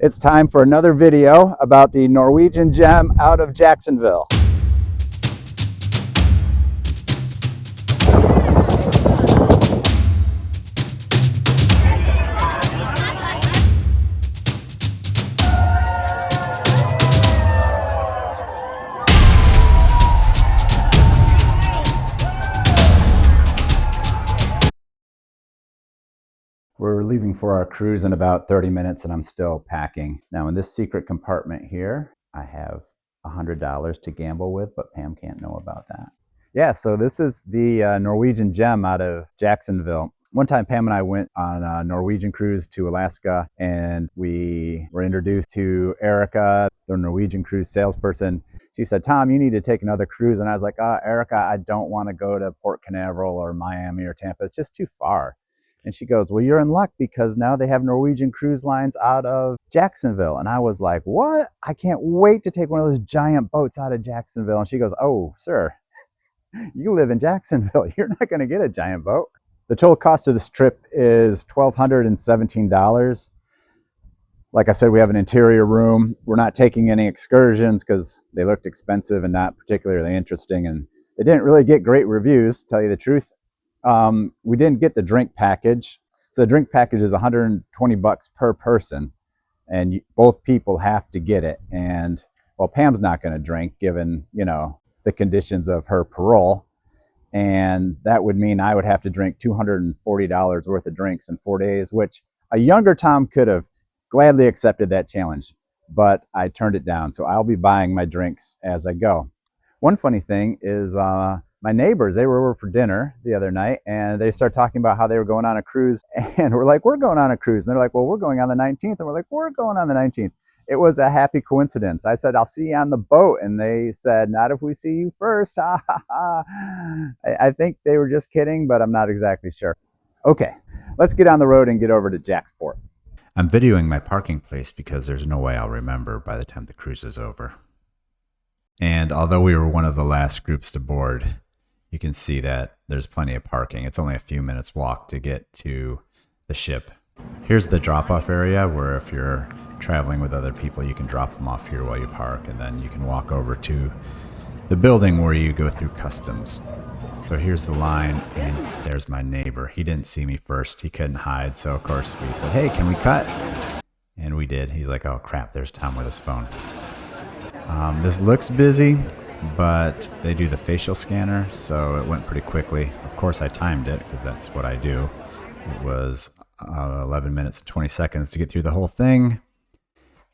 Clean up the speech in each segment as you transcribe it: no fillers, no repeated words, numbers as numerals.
It's time for another video about the Norwegian Gem out of Jacksonville. We're leaving for our cruise in about 30 minutes and I'm still packing. Now in this secret compartment here, I have $100 to gamble with, but Pam can't know about that. Yeah, so this is the Norwegian Gem out of Jacksonville. One time Pam and I went on a Norwegian cruise to Alaska and we were introduced to Erica, the Norwegian cruise salesperson. She said, "Tom, you need to take another cruise." And I was like, Erica, I don't want to go to Port Canaveral or Miami or Tampa. It's just too far. And she goes, "Well, you're in luck because now they have Norwegian Cruise Lines out of Jacksonville." And I was like, "What? I can't wait to take one of those giant boats out of Jacksonville." And she goes, "Oh, sir, you live in Jacksonville. You're not going to get a giant boat." The total cost of this trip is $1,217. Like I said, we have an interior room. We're not taking any excursions because they looked expensive and not particularly interesting. And they didn't really get great reviews, to tell you the truth. We didn't get the drink package. So the drink package is $120 per person, and both people have to get it. And well, Pam's not going to drink given, the conditions of her parole. And that would mean I would have to drink $240 worth of drinks in 4 days, which a younger Tom could have gladly accepted that challenge, but I turned it down. So I'll be buying my drinks as I go. One funny thing is, my neighbors, they were over for dinner the other night and they started talking about how they were going on a cruise, and we're like, "We're going on a cruise." And they're like, "Well, we're going on the 19th. And we're like, "We're going on the 19th. It was a happy coincidence. I said, "I'll see you on the boat." And they said, "Not if we see you first." I think they were just kidding, but I'm not exactly sure. Okay, let's get on the road and get over to JAXPORT. I'm videoing my parking place because there's no way I'll remember by the time the cruise is over. And although we were one of the last groups to board, you can see that there's plenty of parking. It's only a few minutes walk to get to the ship. Here's the drop-off area where if you're traveling with other people, you can drop them off here while you park, and then you can walk over to the building where you go through customs. So here's the line, and there's my neighbor. He didn't see me first. He couldn't hide, so of course we said, "Hey, can we cut?" And we did. He's like, "Oh crap, there's Tom with his phone." This looks busy, but they do the facial scanner, so it went pretty quickly. Of course, I timed it because that's what I do. It was 11 minutes and 20 seconds to get through the whole thing.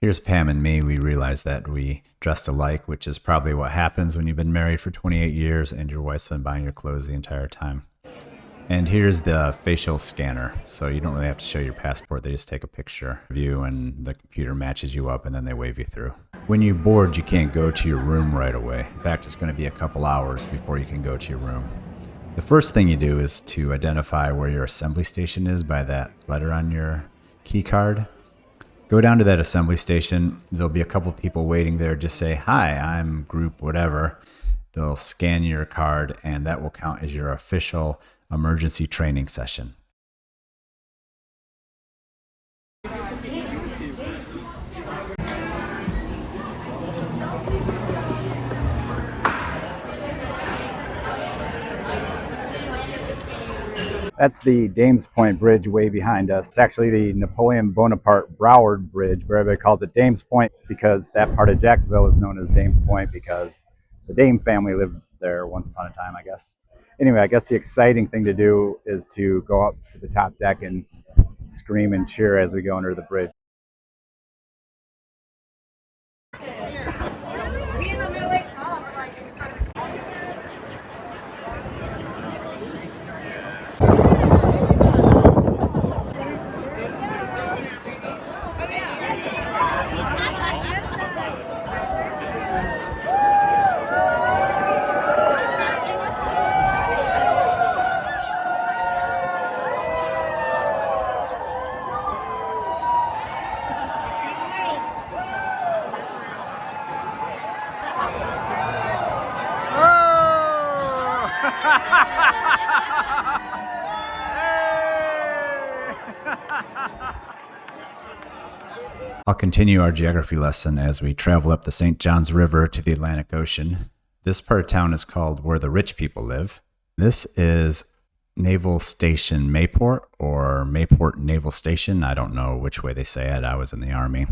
Here's Pam and me. We realized that we dressed alike, which is probably what happens when you've been married for 28 years and your wife's been buying your clothes the entire time. And here's the facial scanner. So you don't really have to show your passport. They just take a picture of you and the computer matches you up and then they wave you through. When you board, you can't go to your room right away. In fact, it's going to be a couple hours before you can go to your room. The first thing you do is to identify where your assembly station is by that letter on your key card. Go down to that assembly station. There'll be a couple people waiting there. Just say, "Hi, I'm group whatever." They'll scan your card and that will count as your official emergency training session. That's the Dames Point Bridge way behind us. It's actually the Napoleon Bonaparte Broward Bridge, but everybody calls it Dames Point because that part of Jacksonville is known as Dames Point because the Dame family lived there once upon a time, I guess. Anyway, I guess the exciting thing to do is to go up to the top deck and scream and cheer as we go under the bridge. I'll I'll continue our geography lesson as we travel up the St. Johns River to the Atlantic Ocean. This part of town is called Where the Rich People Live. This is Naval Station Mayport, or Mayport Naval Station. I don't know which way they say it. I was in the Army.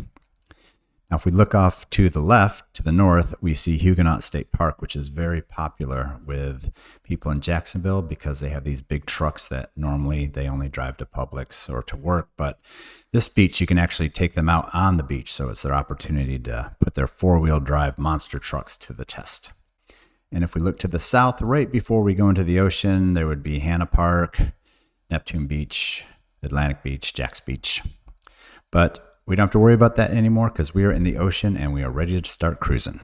Now, if we look off to the left, to the north, we see Huguenot State Park, which is very popular with people in Jacksonville because they have these big trucks that normally they only drive to Publix or to work. But this beach, you can actually take them out on the beach, so it's their opportunity to put their four-wheel drive monster trucks to the test. And if we look to the south, right before we go into the ocean, there would be Hannah Park, Neptune Beach, Atlantic Beach, Jax Beach. But we don't have to worry about that anymore because we are in the ocean and we are ready to start cruising.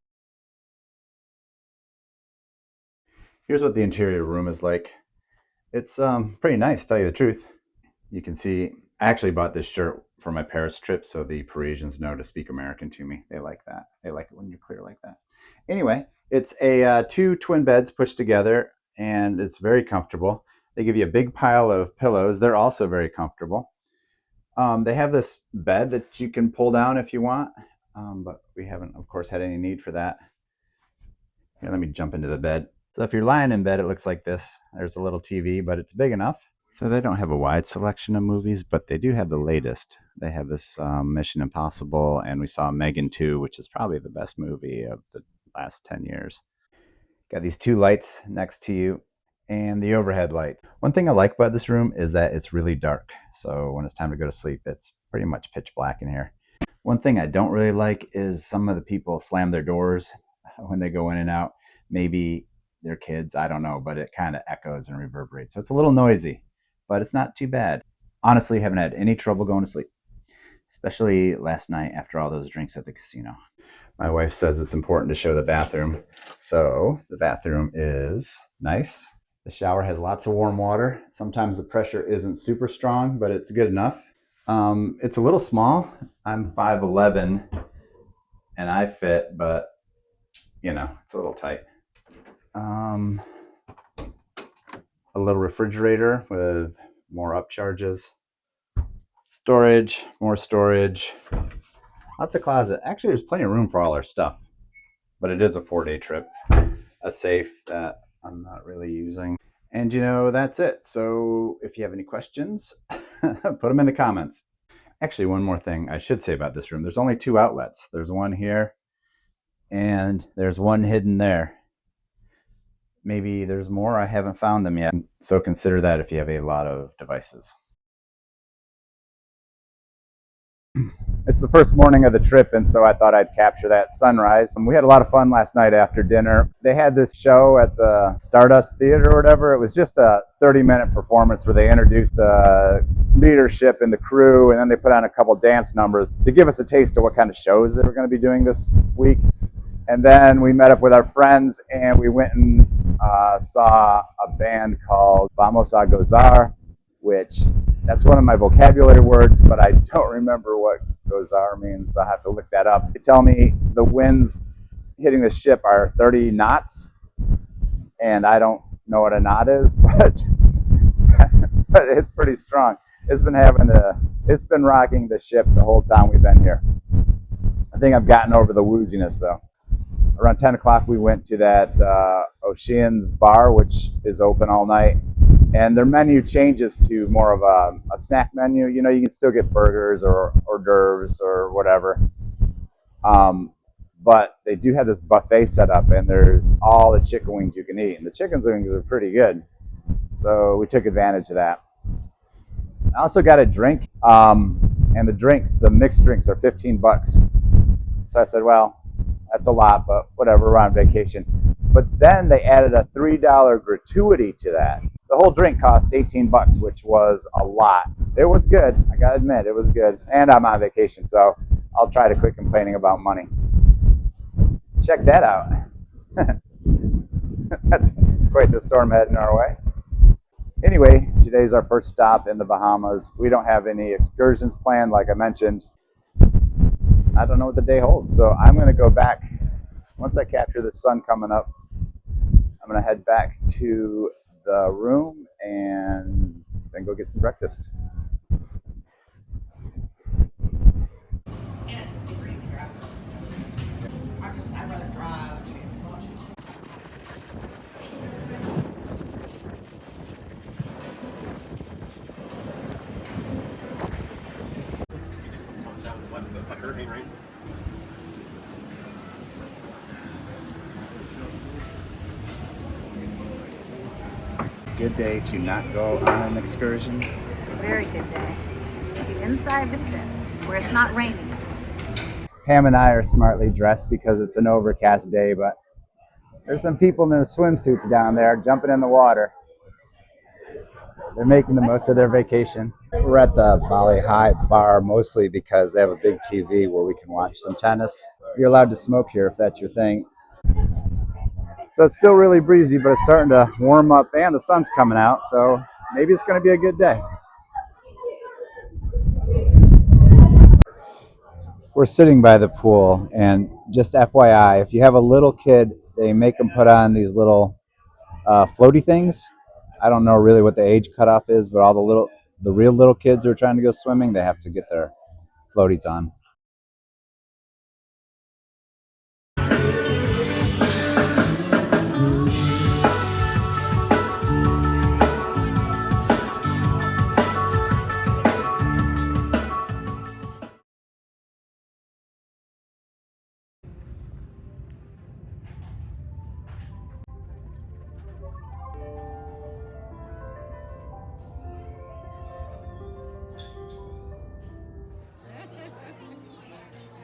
Here's what the interior room is like. It's pretty nice, to tell you the truth. You can see, I actually bought this shirt for my Paris trip so the Parisians know to speak American to me. They like that. They like it when you're clear like that. Anyway, it's a 2 twin beds pushed together and it's very comfortable. They give you a big pile of pillows. They're also very comfortable. They have this bed that you can pull down if you want, but we haven't, of course, had any need for that. Here, let me jump into the bed. So if you're lying in bed, it looks like this. There's a little TV, but it's big enough. So they don't have a wide selection of movies, but they do have the latest. They have this Mission Impossible, and we saw Megan 2, which is probably the best movie of the last 10 years. Got these 2 lights next to you and the overhead light. One thing I like about this room is that it's really dark. So when it's time to go to sleep, it's pretty much pitch black in here. One thing I don't really like is some of the people slam their doors when they go in and out. Maybe they're kids, I don't know, but it kind of echoes and reverberates. So it's a little noisy, but it's not too bad. Honestly, haven't had any trouble going to sleep, especially last night after all those drinks at the casino. My wife says it's important to show the bathroom. So the bathroom is nice. The shower has lots of warm water. Sometimes the pressure isn't super strong, but it's good enough. It's a little small. I'm 5'11", and I fit, but you know, it's a little tight. A little refrigerator with more upcharges. Storage, more storage. Lots of closet. Actually, there's plenty of room for all our stuff, but it is a 4-day trip. A safe that I'm not really using. And you know, that's it. So if you have any questions, put them in the comments. Actually, one more thing I should say about this room. There's only 2 outlets. There's one here and there's one hidden there. Maybe there's more. I haven't found them yet. So consider that if you have a lot of devices. It's the first morning of the trip, and so I thought I'd capture that sunrise. We had a lot of fun last night after dinner. They had this show at the Stardust Theater or whatever. It was just a 30-minute performance where they introduced the leadership and the crew, and then they put on a couple dance numbers to give us a taste of what kind of shows they were going to be doing this week. And then we met up with our friends, and we went and saw a band called Vamos a Gozar, which that's one of my vocabulary words, but I don't remember what gozar means. So I have to look that up. They tell me the winds hitting the ship are 30 knots, and I don't know what a knot is, but but it's pretty strong. It's been rocking the ship the whole time we've been here. I think I've gotten over the wooziness though. Around 10 o'clock, we went to that Ocean's bar, which is open all night. And their menu changes to more of a snack menu. You know, you can still get burgers or hors d'oeuvres or whatever. But they do have this buffet set up, and there's all the chicken wings you can eat. And the chicken wings are pretty good. So we took advantage of that. I also got a drink. And the mixed drinks are $15. So I said, well, that's a lot, but whatever, we're on vacation. But then they added a $3 gratuity to that. The whole drink cost $18, which was a lot. It was good. I gotta admit, it was good. And I'm on vacation, so I'll try to quit complaining about money. Check that out. That's quite the storm heading our way. Anyway, today's our first stop in the Bahamas. We don't have any excursions planned, like I mentioned. I don't know what the day holds, so I'm going to go back. Once I capture the sun coming up, I'm going to head back to the room and then go get some breakfast. Good day to not go on an excursion. Very good day to be inside the ship where it's not raining. Pam and I are smartly dressed because it's an overcast day, but there's some people in their swimsuits down there jumping in the water. They're making the most of their vacation. We're at the Bali High bar mostly because they have a big TV where we can watch some tennis. You're allowed to smoke here if that's your thing. So it's still really breezy, but it's starting to warm up and the sun's coming out, so maybe it's going to be a good day. We're sitting by the pool, and just FYI, if you have a little kid, they make them put on these little floaty things. I don't know really what the age cutoff is, but the real little kids who are trying to go swimming, they have to get their floaties on.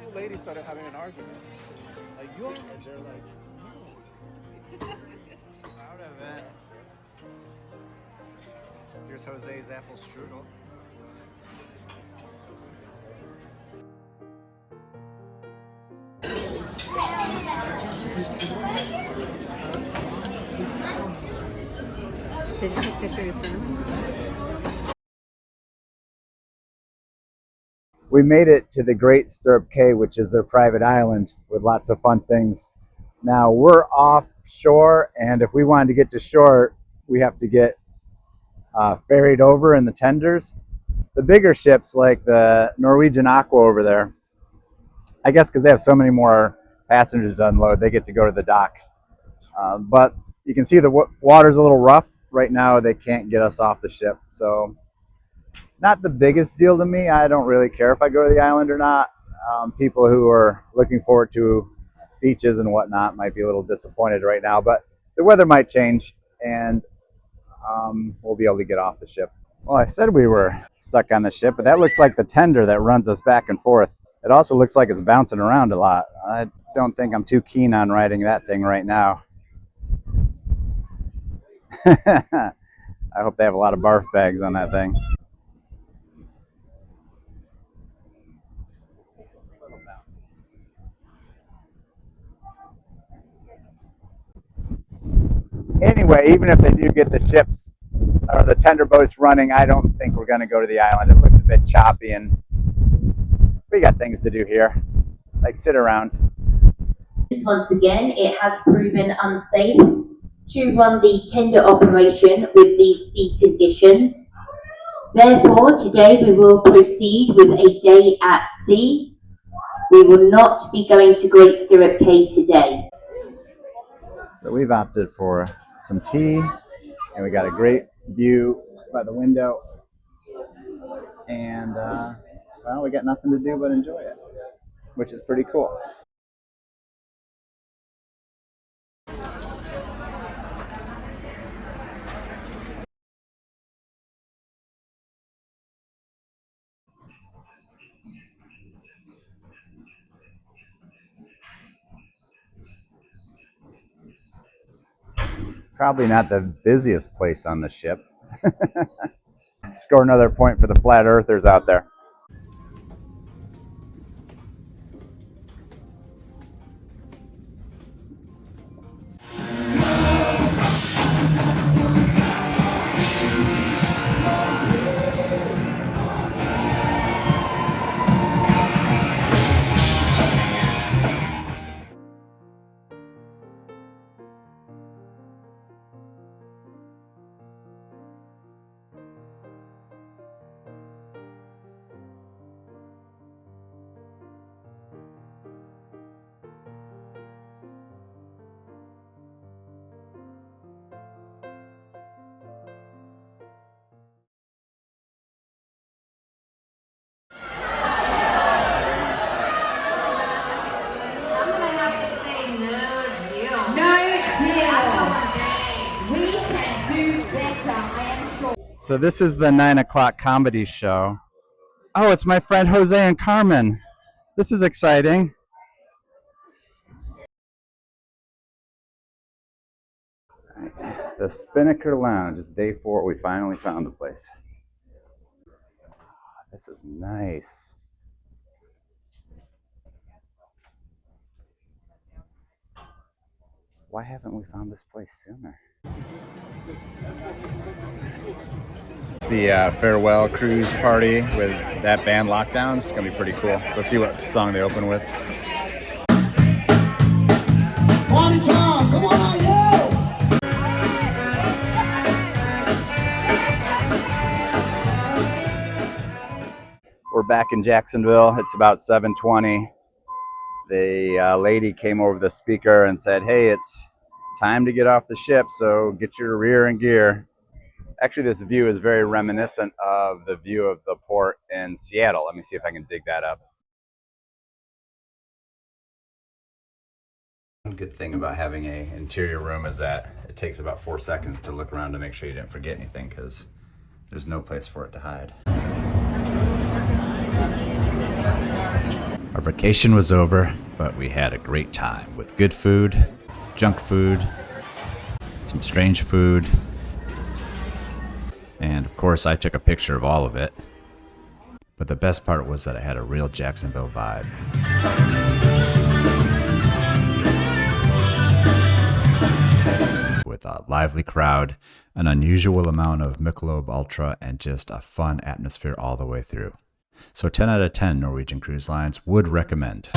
Two ladies started having an argument. Like, you're... And they're like, no. Out of it. Here's Jose's apple strudel. Did you take pictures soon? We made it to the Great Stirrup Cay, which is their private island with lots of fun things. Now we're offshore, and if we wanted to get to shore, we have to get ferried over in the tenders. The bigger ships, like the Norwegian Aqua over there, I guess because they have so many more passengers to unload, they get to go to the dock. But you can see the water's a little rough. Right now, they can't get us off the ship. So not the biggest deal to me. I don't really care if I go to the island or not. People who are looking forward to beaches and whatnot might be a little disappointed right now, but the weather might change and we'll be able to get off the ship. Well, I said we were stuck on the ship, but that looks like the tender that runs us back and forth. It also looks like it's bouncing around a lot. I don't think I'm too keen on riding that thing right now. I hope they have a lot of barf bags on that thing. Anyway, even if they do get the ships or the tender boats running, I don't think we're going to go to the island. It looked a bit choppy, and we got things to do here, like sit around. Once again, it has proven unsafe to run the tender operation with these sea conditions. Therefore, today we will proceed with a day at sea. We will not be going to Great Stirrup Cay today. So we've opted for some tea, and we got a great view by the window. And, well, we got nothing to do but enjoy it, which is pretty cool. Probably not the busiest place on the ship. Score another point for the flat earthers out there. So this is the 9 o'clock comedy show. Oh, it's my friend Jose and Carmen. This is exciting. The Spinnaker Lounge. It's day 4. We finally found the place. This is nice. Why haven't we found this place sooner? It's the farewell cruise party with that band Lockdown. It's gonna be pretty cool. So let's see what song they open with. Party time, come on, yo! We're back in Jacksonville. It's about 7:20. The lady came over the speaker and said, "Hey, it's time to get off the ship, so get your rear in gear." Actually, this view is very reminiscent of the view of the port in Seattle. Let me see if I can dig that up. One good thing about having an interior room is that it takes about 4 seconds to look around to make sure you didn't forget anything, because there's no place for it to hide. Our vacation was over, but we had a great time with good food, junk food, some strange food, and of course I took a picture of all of it. But the best part was that it had a real Jacksonville vibe. With a lively crowd, an unusual amount of Michelob Ultra, and just a fun atmosphere all the way through. So 10 out of 10 Norwegian Cruise Lines would recommend.